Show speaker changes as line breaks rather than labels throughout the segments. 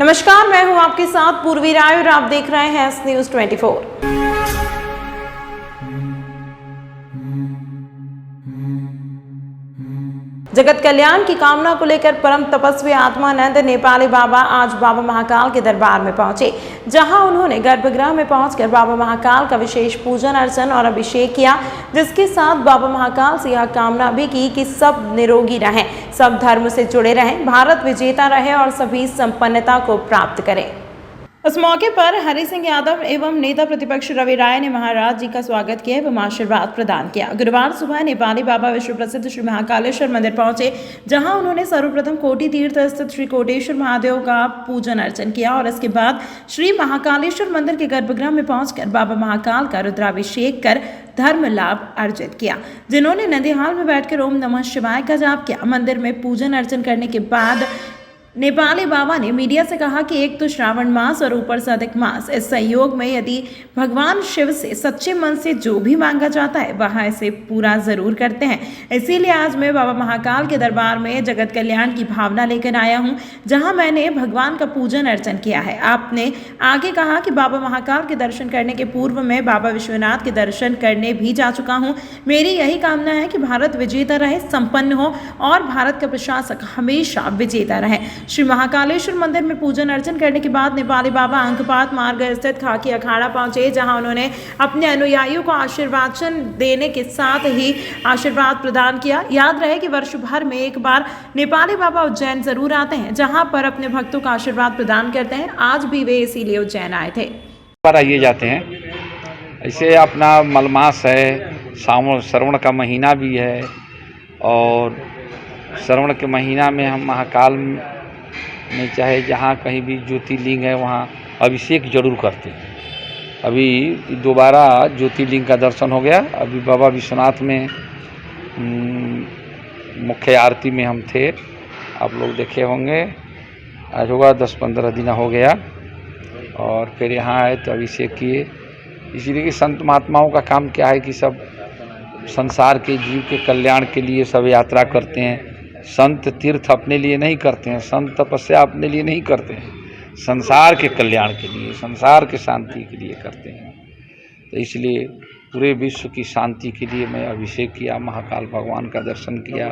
नमस्कार, मैं हूं आपके साथ पूर्वी राय और आप देख रहे हैं न्यूज़ 24। जगत कल्याण की कामना को लेकर परम तपस्वी आत्मानंद नेपाली बाबा आज बाबा महाकाल के दरबार में पहुंचे, जहां उन्होंने गर्भगृह में पहुंचकर बाबा महाकाल का विशेष पूजन अर्चन और अभिषेक किया, जिसके साथ बाबा महाकाल से यह कामना भी की कि सब निरोगी रहें, सब धर्म से जुड़े रहें, भारत विजेता रहे और सभी संपन्नता को प्राप्त करें। इस मौके पर हरि सिंह यादव एवं नेता प्रतिपक्ष रवि राय ने महाराज जी का स्वागत किया एवं आशीर्वाद प्रदान किया। गुरुवार सुबह नेपाली बाबा विश्व प्रसिद्ध श्री महाकालेश्वर मंदिर पहुंचे, जहां उन्होंने सर्वप्रथम कोटि तीर्थ स्थित श्री कोटेश्वर महादेव का पूजन अर्चन किया और इसके बाद श्री महाकालेश्वर मंदिर के गर्भगृह में पहुंचकर बाबा महाकाल का रुद्राभिषेक कर धर्म लाभ अर्जित किया। जिन्होंने नंदीहाल में बैठकर ओम नमः शिवाय का जाप किया। मंदिर में पूजन अर्चन करने के बाद नेपाली बाबा ने मीडिया से कहा कि एक तो श्रावण मास और ऊपर से अधिक मास, इस संयोग में यदि भगवान शिव से सच्चे मन से जो भी मांगा जाता है वह इसे पूरा जरूर करते हैं। इसीलिए आज मैं बाबा महाकाल के दरबार में जगत कल्याण की भावना लेकर आया हूं, जहां मैंने भगवान का पूजन अर्चन किया है। आपने आगे कहा कि बाबा महाकाल के दर्शन करने के पूर्व में बाबा विश्वनाथ के दर्शन करने भी जा चुका हूँ। मेरी यही कामना है कि भारत विजेता रहे, संपन्न हो और भारत का प्रशासक हमेशा विजेता रहे। श्री महाकालेश्वर मंदिर में पूजन अर्चन करने के बाद नेपाली बाबा अंकपात मार्ग स्थित खाकी अखाड़ा पहुंचे, जहां उन्होंने अपने अनुयायियों को आशीर्वाचन देने के साथ ही आशीर्वाद प्रदान किया। याद रहे कि वर्ष भर में एक बार नेपाली बाबा उज्जैन जरूर आते हैं, जहां पर अपने भक्तों का आशीर्वाद प्रदान करते हैं। आज भी वे इसीलिए उज्जैन आए थे।
पर आइए जाते हैं, ऐसे अपना मलमास है, श्रवण का महीना भी है और श्रवण के महीना में हम महाकाल में चाहे जहाँ कहीं भी ज्योतिर्लिंग है वहाँ अभिषेक जरूर करते हैं। अभी दोबारा ज्योतिर्लिंग का दर्शन हो गया। अभी बाबा विश्वनाथ में मुख्य आरती में हम थे, आप लोग देखे होंगे। आज होगा 10-15 दिन हो गया और फिर यहाँ आए तो अभिषेक किए। इसीलिए कि संत महात्माओं का काम क्या है कि सब संसार के जीव के कल्याण के लिए सब यात्रा करते हैं। संत तीर्थ अपने लिए नहीं करते हैं, संत तपस्या अपने लिए नहीं करते हैं, संसार के कल्याण के लिए, संसार के शांति के लिए करते हैं। तो इसलिए पूरे विश्व की शांति के लिए मैं अभिषेक किया, महाकाल भगवान का दर्शन किया,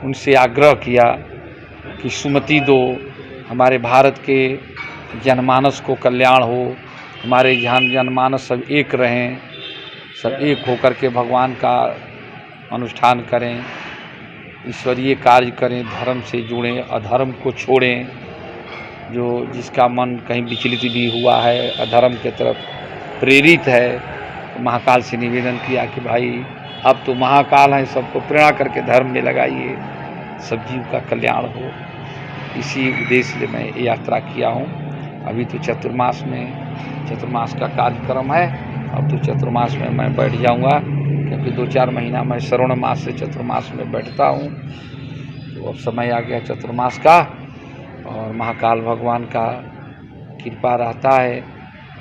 उनसे आग्रह किया कि सुमति दो, हमारे भारत के जनमानस को कल्याण हो, हमारे जनमानस सब एक रहें, सब एक होकर के भगवान का अनुष्ठान करें, ईश्वरीय कार्य करें, धर्म से जुड़ें, अधर्म को छोड़ें। जो जिसका मन कहीं विचलित भी हुआ है, अधर्म की तरफ प्रेरित है, तो महाकाल से निवेदन किया कि भाई अब तो महाकाल है, सबको प्रेरणा करके धर्म में लगाइए, सब जीव का कल्याण हो। इसी उद्देश्य से मैं यात्रा किया हूँ। अभी तो चतुर्मास का कार्यक्रम है। अब तो चतुर्मास में मैं बैठ जाऊँगा, क्योंकि 2-4 महीना मैं श्रवण मास से चतुर्मास में बैठता हूँ। तो अब समय आ गया चतुर्मास का और महाकाल भगवान का कृपा रहता है,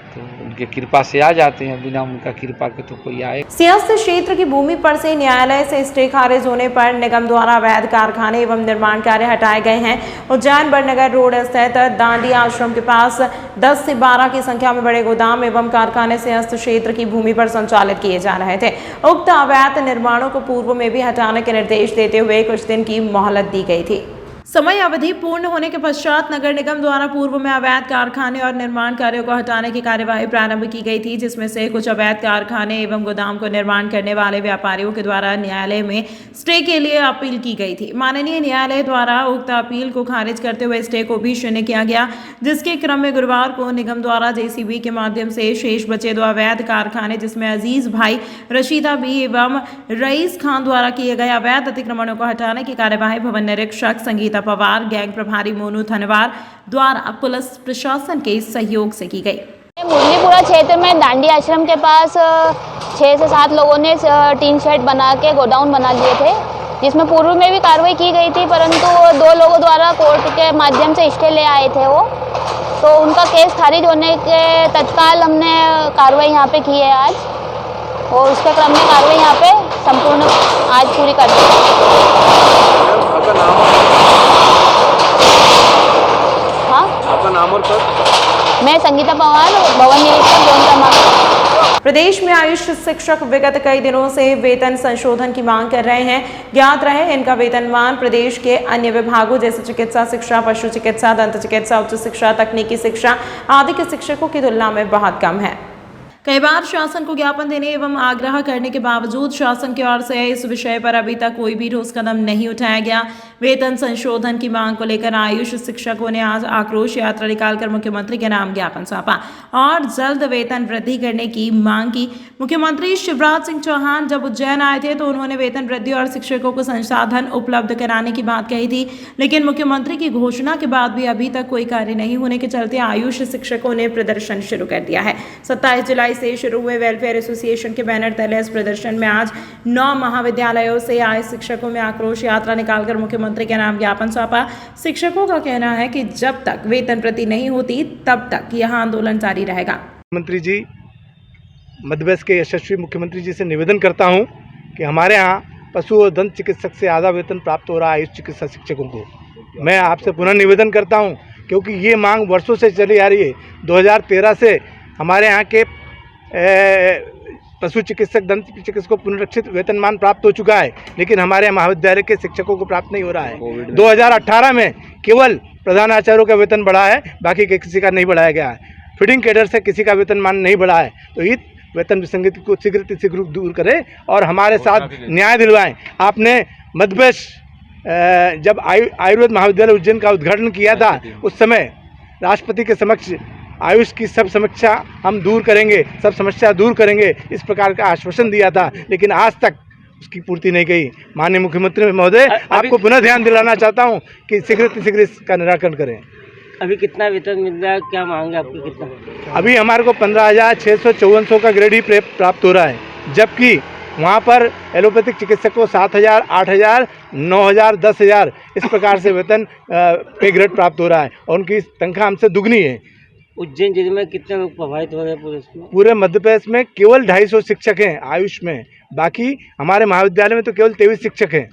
तो उनके कृपा से आ जाते हैं, बिना उनका कृपा के तो कोई आए।
सिंहस्थ क्षेत्र की भूमि पर से न्यायालय से स्टे खारिज होने पर निगम द्वारा अवैध कारखाने एवं निर्माण कार्य हटाए गए हैं। उज्जैन बड़नगर रोड स्थित दांडी आश्रम के पास 10 से 12 की संख्या में बड़े गोदाम एवं कारखाने सिंहस्थ क्षेत्र की भूमि पर संचालित किए जा रहे थे। उक्त अवैध निर्माणों को पूर्व में भी हटाने के निर्देश देते हुए कुछ दिन की मोहलत दी गई थी। समय अवधि पूर्ण होने के पश्चात नगर निगम द्वारा पूर्व में अवैध कारखाने और निर्माण कार्यों को हटाने की कार्यवाही प्रारंभ की गई थी, जिसमें से कुछ अवैध कारखाने एवं गोदाम को निर्माण करने वाले व्यापारियों के द्वारा न्यायालय में स्टे के लिए अपील की गई थी। माननीय न्यायालय द्वारा उक्त अपील को खारिज करते हुए स्टे को भी शून्य किया गया, जिसके क्रम में गुरुवार को निगम द्वारा JCB के माध्यम से शेष बचे 2 अवैध कारखाने, जिसमें अजीज भाई, रशीदा बी एवं रईस खान द्वारा किए गए अवैध अतिक्रमणों को हटाने की कार्यवाही भवन निरीक्षक संगीता पवार, गैंग प्रभारी मोनू धनवार द्वारा पुलिस प्रशासन के सहयोग से की गई।
मुरलीपुरा क्षेत्र में दांडी आश्रम के पास 6 से 7 लोगों ने टीन शेड बना के गोडाउन बना लिए थे, जिसमें पूर्व में भी कार्रवाई की गई थी, परंतु 2 लोगों द्वारा कोर्ट के माध्यम से स्टे ले आए थे वो, तो उनका केस खारिज होने के तत्काल हमने कार्रवाई यहाँ पे की है आज, और उसके क्रम में कार्रवाई यहाँ पे संपूर्ण आज पूरी कर दी। हाँ,
नाम और पद?
मैं संगीता पवार, भवन निरीक्षक जोन क्रमांक।
प्रदेश में आयुष शिक्षक विगत कई दिनों से वेतन संशोधन की मांग कर रहे हैं। ज्ञात रहे इनका वेतनमान प्रदेश के अन्य विभागों जैसे चिकित्सा शिक्षा, पशु चिकित्सा, दंत चिकित्सा, उच्च शिक्षा, तकनीकी शिक्षा आदि के शिक्षकों की तुलना में बहुत कम है। कई बार शासन को ज्ञापन देने एवं आग्रह करने के बावजूद शासन की ओर से इस विषय पर अभी तक कोई भी ठोस कदम नहीं उठाया गया। वेतन संशोधन की मांग को लेकर आयुष शिक्षकों ने आज आक्रोश यात्रा निकालकर मुख्यमंत्री के नाम ज्ञापन सौंपा और जल्द वेतन वृद्धि करने की मांग की। मुख्यमंत्री शिवराज सिंह चौहान जब उज्जैन आए थे तो उन्होंने वेतन वृद्धि और शिक्षकों को संसाधन उपलब्ध कराने की बात कही थी, लेकिन मुख्यमंत्री की घोषणा के बाद भी अभी तक कोई कार्य नहीं होने के चलते आयुष शिक्षकों ने प्रदर्शन शुरू कर दिया है। 27 जुलाई से शुरू हुए वेलफेयर एसोसिएशन के बैनर तले इस प्रदर्शन में आज 9 महाविद्यालयों से आए शिक्षकों में आक्रोश यात्रा निकालकर मुख्यमंत्री के नाम ज्ञापन सौंपा। शिक्षकों का कहना है कि जब तक वेतन वृद्धि नहीं होती तब तक यह आंदोलन जारी रहेगा।
मुख्यमंत्री जी, मध्य प्रदेश के यशस्वी मुख्यमंत्री जी से निवेदन करता हूं कि हमारे यहाँ पशु और दंत चिकित्सक से आधा वेतन प्राप्त हो रहा है आयुष चिकित्सा शिक्षकों को। मैं आपसे पुनः निवेदन करता हूं क्योंकि ये मांग वर्षों से चली आ रही है। 2013 से हमारे यहाँ के पशु चिकित्सक, दंत चिकित्सक को पुनरीक्षित वेतनमान प्राप्त हो चुका है, लेकिन हमारे महाविद्यालय के शिक्षकों को प्राप्त नहीं हो रहा है। 2018 में केवल प्रधानाचार्यों का वेतन बढ़ा है, बाकी के किसी का नहीं बढ़ाया गया है। फीडिंग कैडर से किसी का वेतनमान नहीं बढ़ा है। तो इस वेतन विसंगति को शीघ्र दूर करें और हमारे साथ न्याय दिलवाएं। आपने मध्य प्रदेश जब आयुर्वेद महाविद्यालय उज्जैन का उद्घाटन किया था, उस समय राष्ट्रपति के समक्ष आयुष की सब समस्या हम दूर करेंगे, सब समस्या दूर करेंगे, इस प्रकार का आश्वासन दिया था, लेकिन आज तक उसकी पूर्ति नहीं की। माननीय मुख्यमंत्री महोदय, आपको पुनः ध्यान दिलाना चाहता हूं कि शीघ्र इसका निराकरण करें।
अभी कितना वेतन मिल रहा है, क्या मांग है आपकी? कितना?
अभी हमारे को 15,654 का ग्रेड ही प्राप्त हो रहा है, जबकि वहाँ पर एलोपैथिक चिकित्सक को 7,000, 8,000, 9,000, 10,000 इस प्रकार से वेतन पे ग्रेड प्राप्त हो रहा है और उनकी तनख्वाह हमसे दुगनी है।
उज्जैन जिले में कितने लोग प्रभावित हो रहे हैं?
पूरे मध्य प्रदेश में केवल 250 शिक्षक हैं आयुष में, बाकी हमारे महाविद्यालय में तो केवल 23 शिक्षक हैं।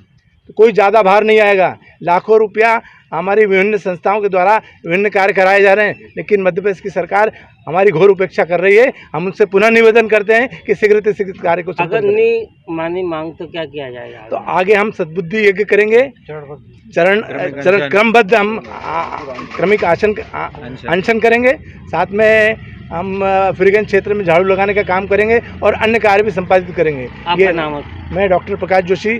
तो कोई ज़्यादा भार नहीं आएगा। लाखों रुपया हमारी विभिन्न संस्थाओं के द्वारा विभिन्न कार्य कराए जा रहे हैं, लेकिन मध्य प्रदेश की सरकार हमारी घोर उपेक्षा कर रही है। हम उनसे पुनः निवेदन करते हैं कि शीघ्र कार्य को
अगर नहीं मानी मांग तो क्या किया जाएगा? तो
आगे हम सद्बुद्धि यज्ञ करेंगे, चरण क्रमबद्ध हम क्रमिक अनशन करेंगे। साथ में हम फ्रीगंज क्षेत्र में झाड़ू लगाने का काम करेंगे और अन्य कार्य भी संपादित करेंगे।
आपका नाम?
मैं डॉक्टर प्रकाश जोशी,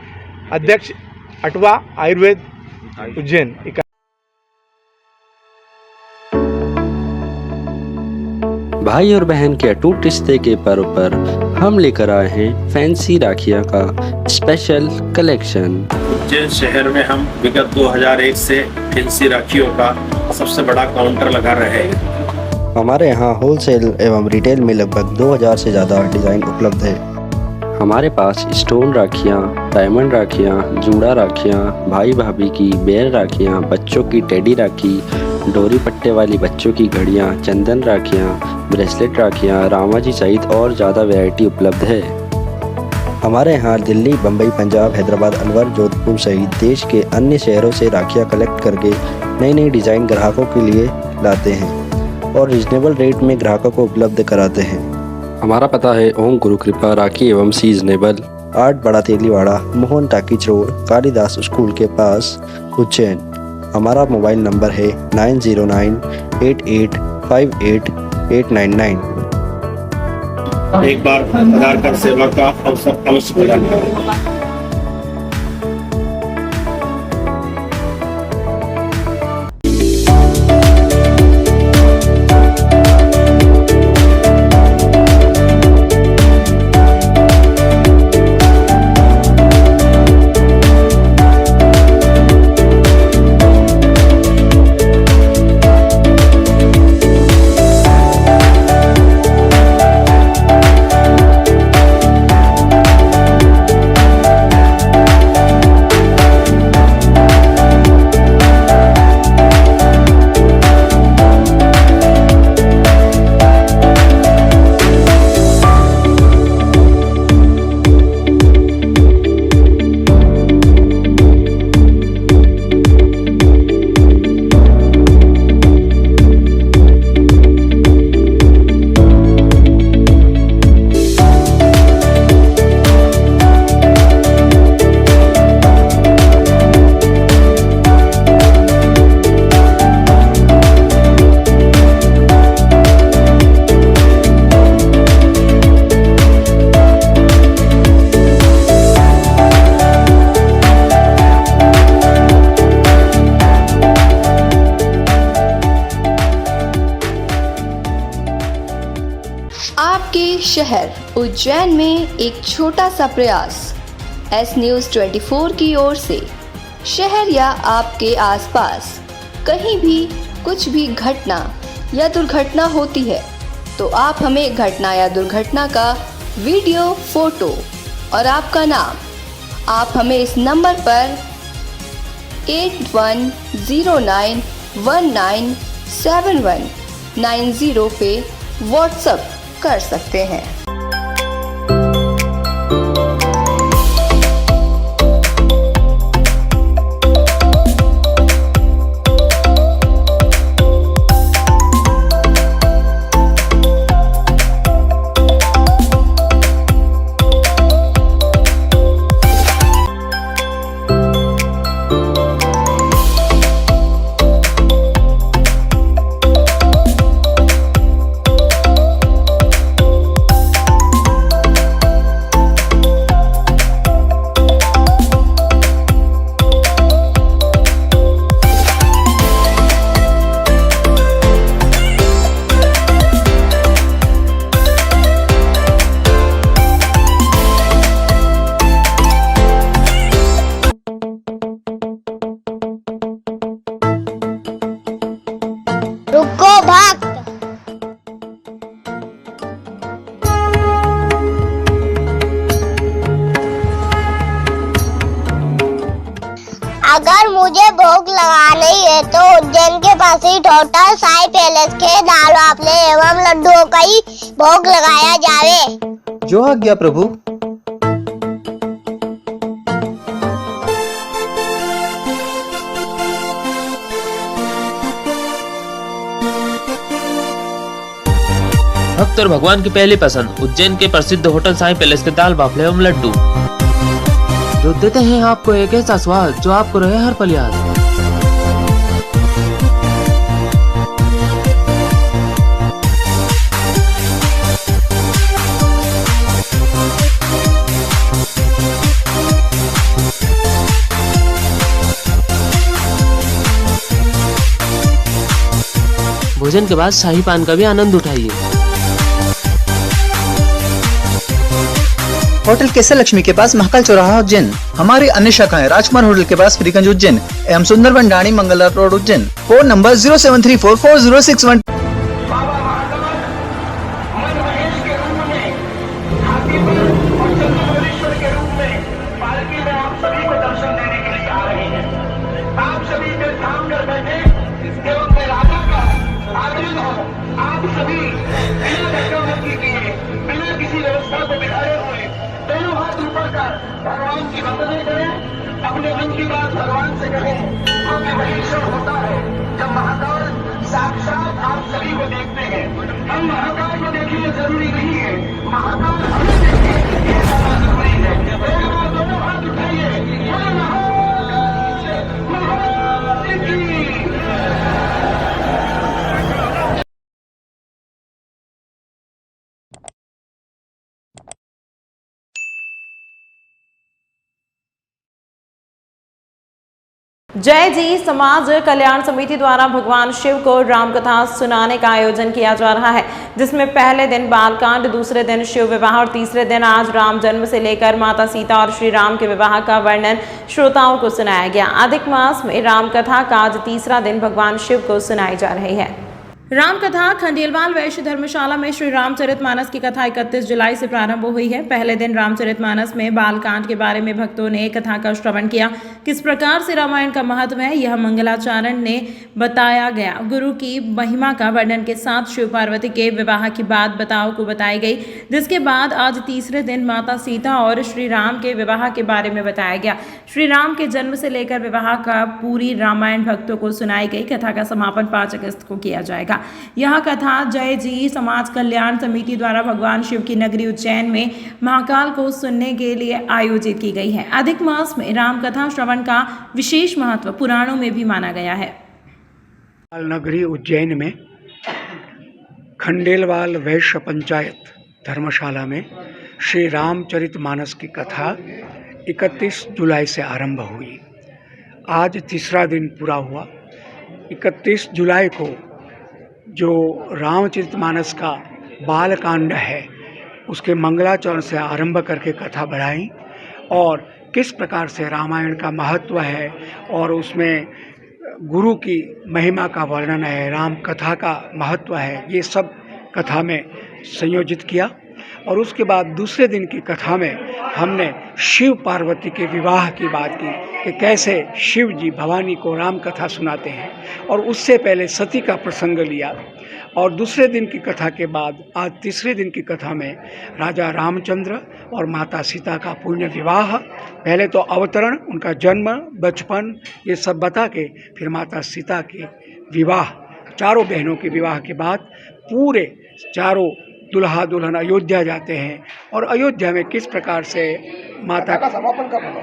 अध्यक्ष अटवा आयुर्वेद उज्जैन।
भाई और बहन के अटूट रिश्ते के पर्व पर हम लेकर आए हैं फैंसी राखियां का स्पेशल कलेक्शन।
उज्जैन शहर में हम विगत 2001 से फैंसी राखियों का सबसे बड़ा काउंटर लगा रहे हैं।
हमारे यहाँ होलसेल एवं रिटेल में लगभग 2000 से ज़्यादा डिज़ाइन उपलब्ध है। हमारे पास स्टोन राखियाँ, डायमंड राखियाँ, जूड़ा राखियाँ, भाई भाभी की बेर राखियाँ, बच्चों की टेडी राखी, डोरी पट्टे वाली बच्चों की घड़ियाँ, चंदन राखियाँ, ब्रेसलेट राखियाँ, रामाजी सहित और ज़्यादा वैरायटी उपलब्ध है। हमारे यहाँ दिल्ली, बम्बई, पंजाब, हैदराबाद, अलवर, जोधपुर सहित देश के अन्य शहरों से राखियाँ कलेक्ट करके नई नई डिज़ाइन ग्राहकों के लिए लाते हैं और रिजनेबल रेट में ग्राहकों को उपलब्ध कराते हैं। हमारा पता है ओम गुरु कृपा राखी एवं सीजनेबल, 8 बड़ा Teliwada, Mohan talkies road, Kalidas school के पास, उज्जैन। हमारा मोबाइल नंबर है 9098858899।
एक बार आधार कार्ड सेवा का अवसर अवश्य प्रदान करें।
शहर उज्जैन में एक छोटा सा प्रयास। एस न्यूज़ 24 की ओर से शहर या आपके आसपास कहीं भी कुछ भी घटना या दुर्घटना होती है तो आप हमें घटना या दुर्घटना का वीडियो, फोटो और आपका नाम आप हमें इस नंबर पर 8109197190 पे व्हाट्सएप कर सकते हैं।
रुको भक्त। अगर मुझे भोग लगाना ही है तो उज्जैन के पास ही होटल साई पैलेस के दाल बाफले एवं लड्डुओं का ही भोग लगाया जावे।
जो आज्ञा प्रभु।
भक्त और भगवान की पहली पसंद उज्जैन के प्रसिद्ध होटल साई पैलेस के दाल बाफले एवं लड्डू, जो देते हैं आपको एक ऐसा स्वाद जो आपको रहे हर पल याद। भोजन के बाद शाही पान का भी आनंद उठाइए।
होटल केसर लक्ष्मी के पास महाकाल चौराहा उज्जैन। हमारी अन्य शाखाएं राजकुमार होटल के पास फ्रीगंज उज्जैन एवं Sundarban Dani Mangla road Ujjain. Phone number 073440661।
भगवान की वंदना करें, अपने मन की बात भगवान से कहें, क्योंकि वही क्षण होता है जब महाकाल साक्षात आप सभी को देखते हैं। हम महाकाल को देखिए जरूरी नहीं है, महाकाल हमें देखिए ये ज्यादा जरूरी है। दोनों हाथ उठाइए।
जय जी समाज कल्याण समिति द्वारा भगवान शिव को रामकथा सुनाने का आयोजन किया जा रहा है, जिसमें पहले दिन बालकांड, दूसरे दिन शिव विवाह और तीसरे दिन आज राम जन्म से लेकर माता सीता और श्री राम के विवाह का वर्णन श्रोताओं को सुनाया गया। अधिक मास में रामकथा का आज तीसरा दिन भगवान शिव को सुनाई जा रही है। रामकथा खंडेलवाल वैश्य धर्मशाला में श्री रामचरितमानस की कथा 31 जुलाई से प्रारंभ हुई है। पहले दिन रामचरितमानस में बालकांड के बारे में भक्तों ने कथा का श्रवण किया। किस प्रकार से रामायण का महत्व है यह मंगलाचरण ने बताया गया। गुरु की महिमा का वर्णन के साथ शिव पार्वती के विवाह की बात बताओ को बताई गई, जिसके बाद आज तीसरे दिन माता सीता और श्री राम के विवाह के बारे में बताया गया। श्री राम के जन्म से लेकर विवाह का पूरी रामायण भक्तों को सुनाई गई। कथा का समापन 5 अगस्त को किया जाएगा। यह कथा जय जी समाज कल्याण समिति द्वारा भगवान शिव की नगरी उज्जैन में महाकाल को सुनने के लिए आयोजित की गई है। अधिक मास में रामकथा श्रवण का विशेष महत्व पुराणों में भी माना गया है।
नगरी उज्जैन में खंडेलवाल वैश्य पंचायत धर्मशाला में श्री रामचरितमानस की कथा 31 जुलाई से आरंभ हुई। आज तीसरा दिन पूरा हुआ। 31 जुलाई को जो रामचरितमानस का बालकांड है उसके मंगलाचरण से आरंभ करके कथा बढ़ाई और किस प्रकार से रामायण का महत्व है और उसमें गुरु की महिमा का वर्णन है, राम कथा का महत्व है, ये सब कथा में संयोजित किया। और उसके बाद दूसरे दिन की कथा में हमने शिव पार्वती के विवाह की बात की कि कैसे शिव जी भवानी को राम कथा सुनाते हैं, और उससे पहले सती का प्रसंग लिया। और दूसरे दिन की कथा के बाद आज तीसरे दिन की कथा में राजा रामचंद्र और माता सीता का पुण्य विवाह, पहले तो अवतरण, उनका जन्म, बचपन, ये सब बता के फिर माता सीता के विवाह, चारों बहनों के विवाह के बाद पूरे चारों दुल्हा दुल्हन अयोध्या जाते हैं और अयोध्या में किस प्रकार से माता का समापन कब होगा?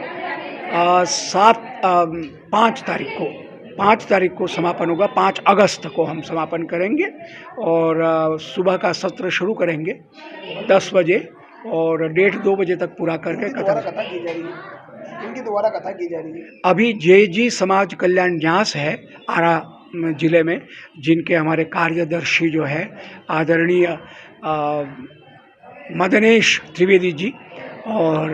5 तारीख को समापन होगा। 5 अगस्त को हम समापन करेंगे और सुबह का सत्र शुरू करेंगे 10 बजे और 1:30-2 बजे तक पूरा करके कथा की जा रही है। इनकी दोबारा कथा की जा रही है। अभी JG समाज कल्याण न्यास है आरा जिले में, जिनके हमारे कार्यदर्शी जो है आदरणीय मदनेश त्रिवेदी जी और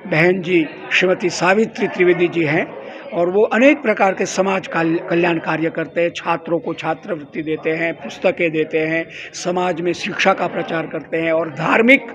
बहन जी श्रीमती सावित्री त्रिवेदी जी हैं, और वो अनेक प्रकार के समाज कल्याण कार्य करते हैं। छात्रों को छात्रवृत्ति देते हैं, पुस्तकें देते हैं, समाज में शिक्षा का प्रचार करते हैं और धार्मिक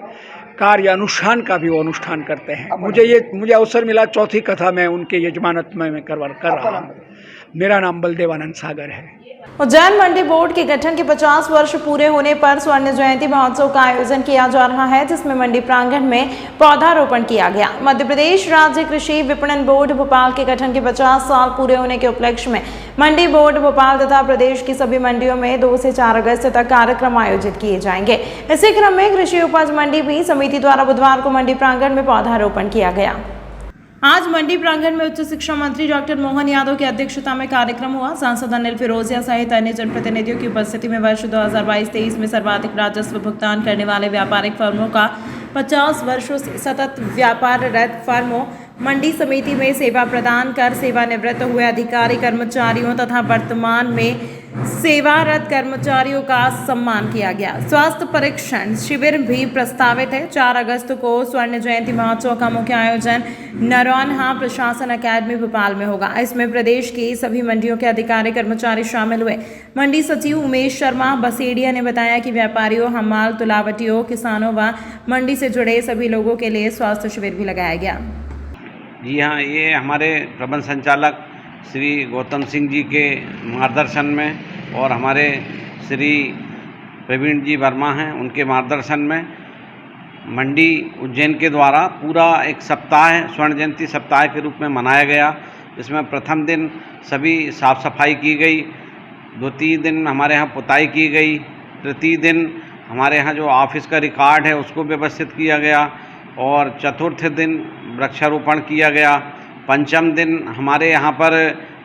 कार्य अनुष्ठान का भी वो अनुष्ठान करते हैं। मुझे अवसर मिला, चौथी कथा में उनके यजमानत्व में कर रहा हूँ। मेरा नाम बलदेवानंद सागर है।
उज्जैन मंडी बोर्ड के गठन के 50 वर्ष पूरे होने पर स्वर्ण जयंती महोत्सव का आयोजन किया जा रहा है, जिसमें मंडी प्रांगण में पौधारोपण किया गया। मध्य प्रदेश राज्य कृषि विपणन बोर्ड भोपाल के गठन के 50 साल पूरे होने के उपलक्ष्य में मंडी बोर्ड भोपाल तथा प्रदेश की सभी मंडियों में 2 से 4 अगस्त तक कार्यक्रम आयोजित किए जाएंगे। इसी क्रम में कृषि उपज मंडी भी समिति द्वारा बुधवार को मंडी प्रांगण में पौधारोपण किया गया। आज मंडी प्रांगण में उच्च शिक्षा मंत्री डॉक्टर मोहन यादव की अध्यक्षता में कार्यक्रम हुआ। सांसद अनिल फिरोजिया सहित अन्य जनप्रतिनिधियों की उपस्थिति में वर्ष 2022-23 में सर्वाधिक राजस्व भुगतान करने वाले व्यापारिक फर्मों का 50 वर्षों से सतत व्यापाररत फर्मों मंडी समिति में सेवा प्रदान कर सेवानिवृत्त हुए अधिकारी कर्मचारियों तथा वर्तमान में सेवारत कर्मचारियों का सम्मान किया गया। स्वास्थ्य परीक्षण शिविर भी प्रस्तावित है। 4 अगस्त को स्वर्ण जयंती महोत्सव का मुख्य आयोजन नरौनहा प्रशासन अकादमी भोपाल में होगा। इसमें प्रदेश की सभी मंडियों के अधिकारी कर्मचारी शामिल हुए। मंडी सचिव उमेश शर्मा बसेड़िया ने बताया कि व्यापारियों, हमाल, तुलावटियों, किसानों व मंडी से जुड़े सभी लोगों के लिए स्वास्थ्य शिविर भी लगाया गया।
जी हाँ, ये हमारे प्रबंध संचालक श्री गौतम सिंह जी के मार्गदर्शन में और हमारे श्री प्रवीण जी वर्मा हैं, उनके मार्गदर्शन में मंडी उज्जैन के द्वारा पूरा एक सप्ताह स्वर्ण जयंती सप्ताह के रूप में मनाया गया। इसमें प्रथम दिन सभी साफ़ सफाई की गई, द्वितीय दिन हमारे यहाँ पुताई की गई, तृतीय दिन हमारे यहाँ जो ऑफिस का रिकॉर्ड है उसको व्यवस्थित किया गया और चतुर्थ दिन वृक्षारोपण किया गया। पंचम दिन हमारे यहाँ पर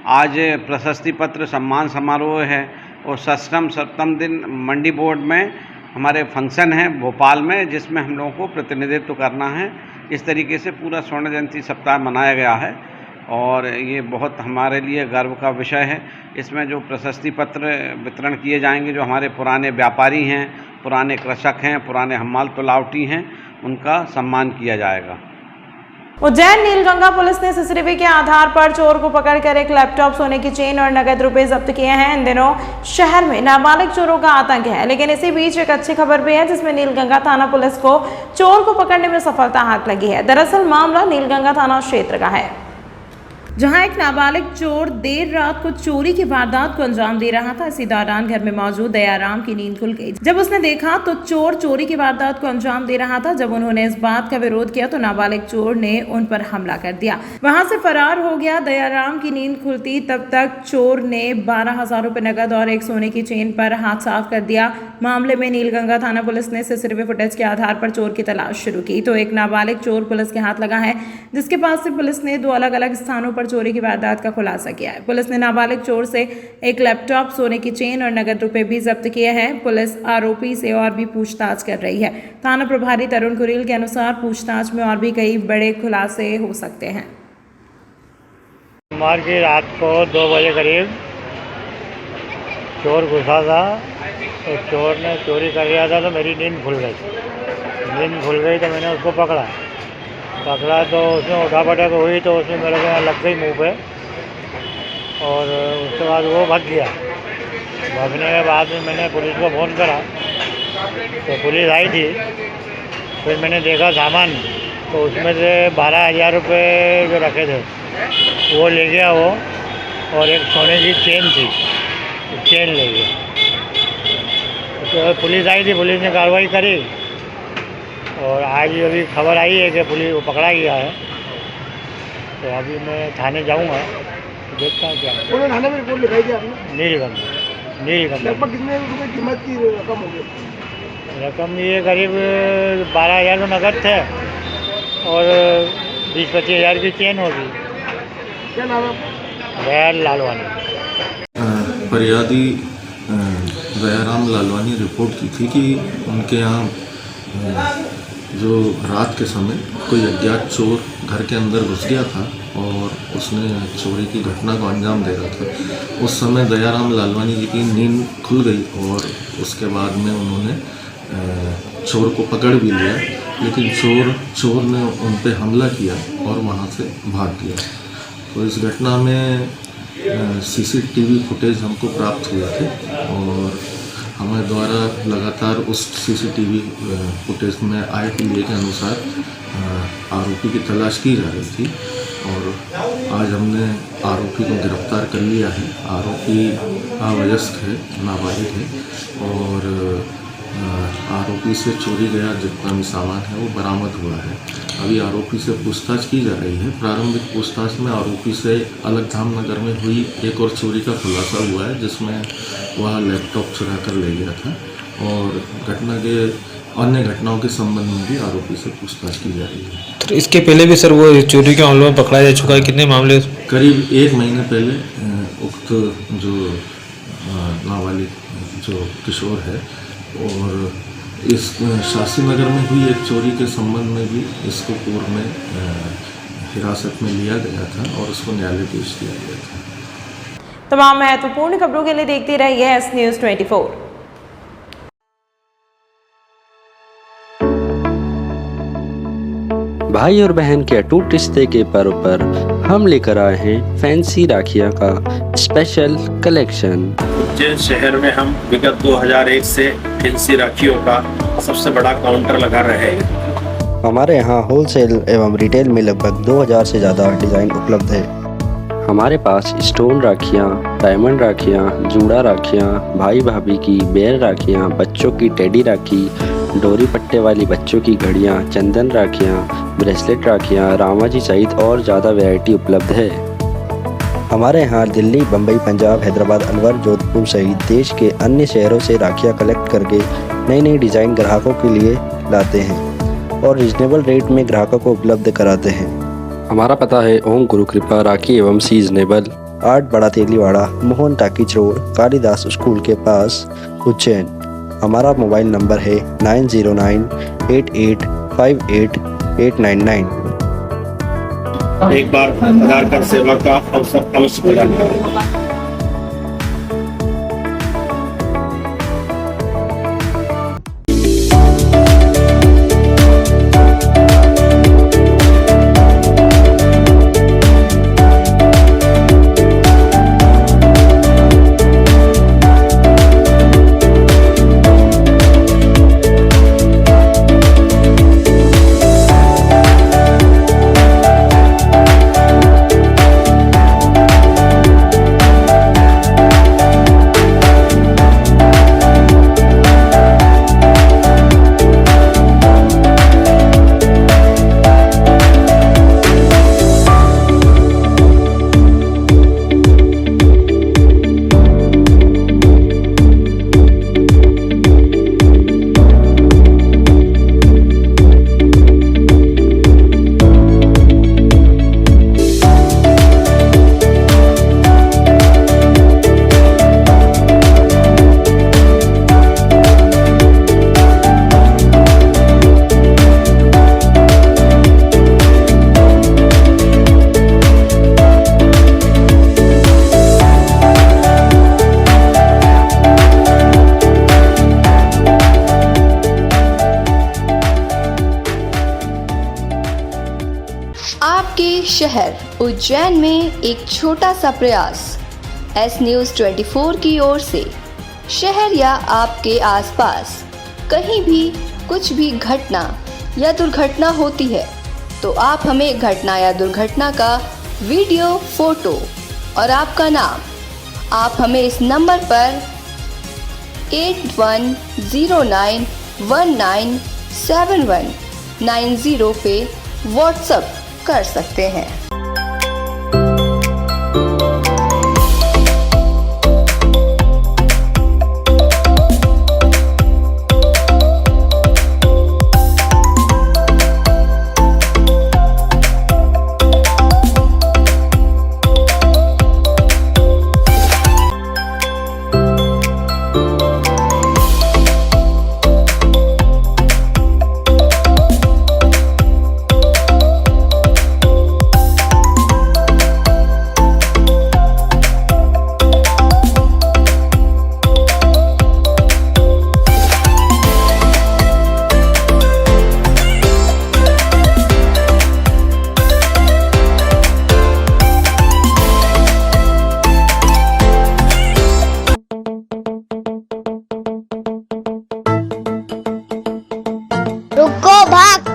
आज प्रशस्ति पत्र सम्मान समारोह है और षष्ठम सप्तम दिन मंडी बोर्ड में हमारे फंक्शन है भोपाल में, जिसमें हम लोगों को प्रतिनिधित्व करना है। इस तरीके से पूरा स्वर्ण जयंती सप्ताह मनाया गया है और ये बहुत हमारे लिए गर्व का विषय है। इसमें जो प्रशस्ति पत्र वितरण किए जाएंगे, जो हमारे पुराने व्यापारी हैं, पुराने कृषक हैं, पुराने हमाल तुलावटी हैं, उनका सम्मान किया जाएगा।
उज्जैन नीलगंगा पुलिस ने सीसीटीवी के आधार पर चोर को पकड़कर एक लैपटॉप, सोने की चेन और नगद रुपए जब्त किए हैं। इन दिनों शहर में नाबालिग चोरों का आतंक है, लेकिन इसी बीच एक अच्छी खबर भी है, जिसमें नीलगंगा थाना पुलिस को चोर को पकड़ने में सफलता हाथ लगी है। दरअसल मामला नीलगंगा थाना क्षेत्र का है, जहां एक नाबालिग चोर देर रात को चोरी की वारदात को अंजाम दे रहा था। इसी दौरान घर में मौजूद दयाराम की नींद खुल गई। जब उसने देखा तो चोर चोरी की वारदात को अंजाम दे रहा था। जब उन्होंने इस बात का विरोध किया तो नाबालिग चोर ने उन पर हमला कर दिया, वहां से फरार हो गया। दयाराम की नींद खुलती तब तक चोर ने 12,000 रुपए नगद और एक सोने की चेन पर हाथ साफ कर दिया। मामले में नीलगंगा थाना पुलिस ने सीसीटीवी फुटेज के आधार पर चोर की तलाश शुरू की तो एक नाबालिग चोर पुलिस के हाथ लगा है, जिसके पास से पुलिस ने 2 अलग अलग स्थानों पर चोरी की वारदात का खुलासा किया है। पुलिस ने नाबालिग चोर से एक लैपटॉप, सोने की चेन और नगद रुपए भी जब्त किए हैं। पुलिस आरोपी से और भी पूछताछ कर रही है। थाना प्रभारी तरुण कुरील के अनुसार पूछताछ में और भी कई बड़े खुलासे हो सकते हैं।
सोमवार की रात को 2 बजे करीब चोर घुसा था, तो चोर ने चोरी कर लिया था, तो मेरी नींद खुल गई। नींद खुल गई तो मैंने उसको पकड़ा तो उसमें उठा पटक हुई तो उसमें मेरे को यहाँ लग गई मुंह पे और उसके बाद वो भाग गया। भागने के बाद में मैंने पुलिस को फ़ोन करा तो पुलिस आई थी। फिर मैंने देखा सामान तो उसमें से 12,000 रुपये जो रखे थे वो ले गया वो, और एक सोने की चेन थी, चेन ले गया। तो पुलिस आई थी, पुलिस ने कार्रवाई करी और आज अभी खबर आई है कि पुलिस वो पकड़ा गया है। तो अभी मैं थाने जाऊंगा तो देखता हूँ क्या।
पुलिस थाने में रिपोर्ट लिखाई थी आपने?
नीलकंठ
लगभग कितने रुपए कीमत की रकम होगी?
रकम ये करीब 12,000 तो नकद थे और 20-25 हज़ार की चेन होगी।
क्या नाम है आपका?
दयाल लालवानी।
फरियादी दयाराम लालवानी रिपोर्ट की थी कि उनके यहाँ जो रात के समय कोई अज्ञात चोर घर के अंदर घुस गया था और उसने चोरी की घटना को अंजाम दे रहा था। उस समय दयाराम लालवानी जी की नींद खुल गई और उसके बाद में उन्होंने चोर को पकड़ भी लिया, लेकिन चोर ने उन पर हमला किया और वहाँ से भाग गया। तो इस घटना में सीसीटीवी फुटेज हमको प्राप्त हुए थे और हमारे द्वारा लगातार उस सीसीटीवी फुटेज में आए हुए के अनुसार आरोपी की तलाश की जा रही थी और आज हमने आरोपी को गिरफ्तार कर लिया है। आरोपी अवयस्क है, नाबालिग है और आरोपी से चोरी गया जितना भी सामान है वो बरामद हुआ है। अभी आरोपी से पूछताछ की जा रही है। प्रारंभिक पूछताछ में आरोपी से अलगधाम नगर में हुई एक और चोरी का खुलासा हुआ है, जिसमें वह लैपटॉप चुरा कर ले गया था और घटना के अन्य घटनाओं के संबंध में भी आरोपी से पूछताछ की जा रही है।
तो इसके पहले भी सर वो चोरी के मामले में पकड़ा जा चुका है, कितने मामले?
करीब 1 महीने पहले उक्त जो नाबालिग जो किशोर है और इस शास्त्री नगर में हुई एक चोरी के संबंध में भी इसको पूर्व में हिरासत में लिया गया था और उसको न्यायालय पेश किया गया था।
तमाम महत्वपूर्ण खबरों के लिए देखते रहिए एस न्यूज़ 24।
भाई और बहन के अटूट रिश्ते के पर्व पर हम लेकर आए हैं फैंसी राखियां का स्पेशल कलेक्शन।
उज्जैन शहर में हम विगत 2001 से फैंसी राखियों का सबसे बड़ा काउंटर लगा रहे हैं।
हमारे यहाँ होलसेल एवं रिटेल में लगभग 2000 से ज़्यादा डिज़ाइन उपलब्ध है। हमारे पास स्टोन राखियाँ, डायमंड राखियाँ, जूड़ा राखियाँ, भाई भाभी की बेर राखियाँ, बच्चों की टेडी राखी, डोरी पट्टे वाली बच्चों की घड़ियाँ, चंदन राखियाँ, ब्रेसलेट राखियाँ, रामाजी सहित और ज़्यादा वैरायटी उपलब्ध है। हमारे यहाँ दिल्ली, बम्बई, पंजाब, हैदराबाद, अलवर, जोधपुर सहित देश के अन्य शहरों से राखियाँ कलेक्ट करके नई नई डिज़ाइन ग्राहकों के लिए लाते हैं और रिजनेबल रेट में ग्राहकों को उपलब्ध कराते हैं। हमारा पता है ओम गुरु कृपा राखी एवं सीजनेबल, 8 बड़ा Teliwada, Mohan talkies road, Kalidas school के पास, उज्जैन। हमारा मोबाइल नंबर है 9098858899।
एक बार आधार कार्ड सेवा का अवसर अवश्य प्रदान करें।
आपके शहर उज्जैन में एक छोटा सा प्रयास एस न्यूज़ 24 की ओर से शहर या आपके आसपास कहीं भी कुछ भी घटना या दुर्घटना होती है तो आप हमें घटना या दुर्घटना का वीडियो, फोटो और आपका नाम आप हमें इस नंबर पर 8109197190 पे व्हाट्सएप कर सकते हैं।
रुको भक्त।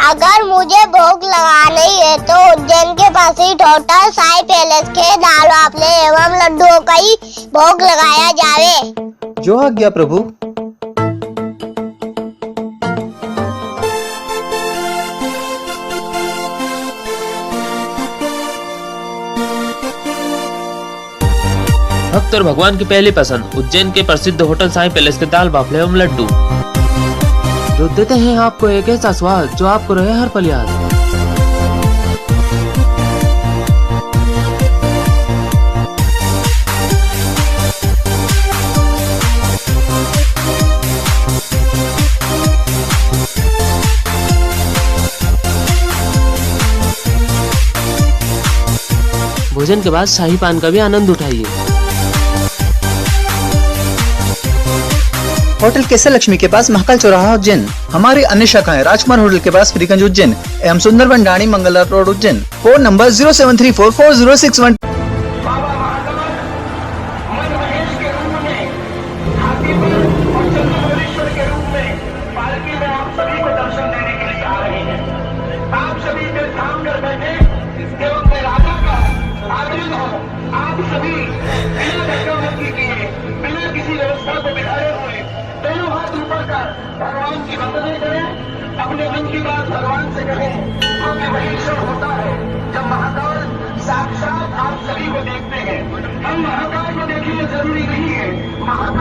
अगर मुझे भोग लगानी है तो उज्जैन के पास ही होटल साई पैलेस के दाल बाफले एवं लड्डुओं का ही भोग लगाया जावे।
जो आज्ञा प्रभु।
भक्त और भगवान की पहली पसंद उज्जैन के प्रसिद्ध होटल साई पैलेस के दाल बाफले एवं लड्डू, जो देते हैं आपको एक ऐसा स्वाद जो आपको रहे हर पल याद। भोजन के बाद शाही पान का भी आनंद उठाइए।
होटल केसर लक्ष्मी के पास महाकाल चौराहा उज्जैन। हमारी अन्य शाखाएं राजकुमार होटल के पास फ्रीगंज उज्जैन एवं Sundarban Dani Mangla road Ujjain. Phone number 073440661।
आप सभी बिना धक्का-मुक्की किए, बिना किसी व्यवस्था को बिगाड़े हुए दोनों हाथ ऊपर कर भगवान की वंदना करें, अपने मन की बात भगवान से कहें, क्योंकि वही ईश्वर होता है जब महाकाल साक्षात आप सभी को देखते हैं। हम महाकाल को देखिए जरूरी नहीं है, महाकाल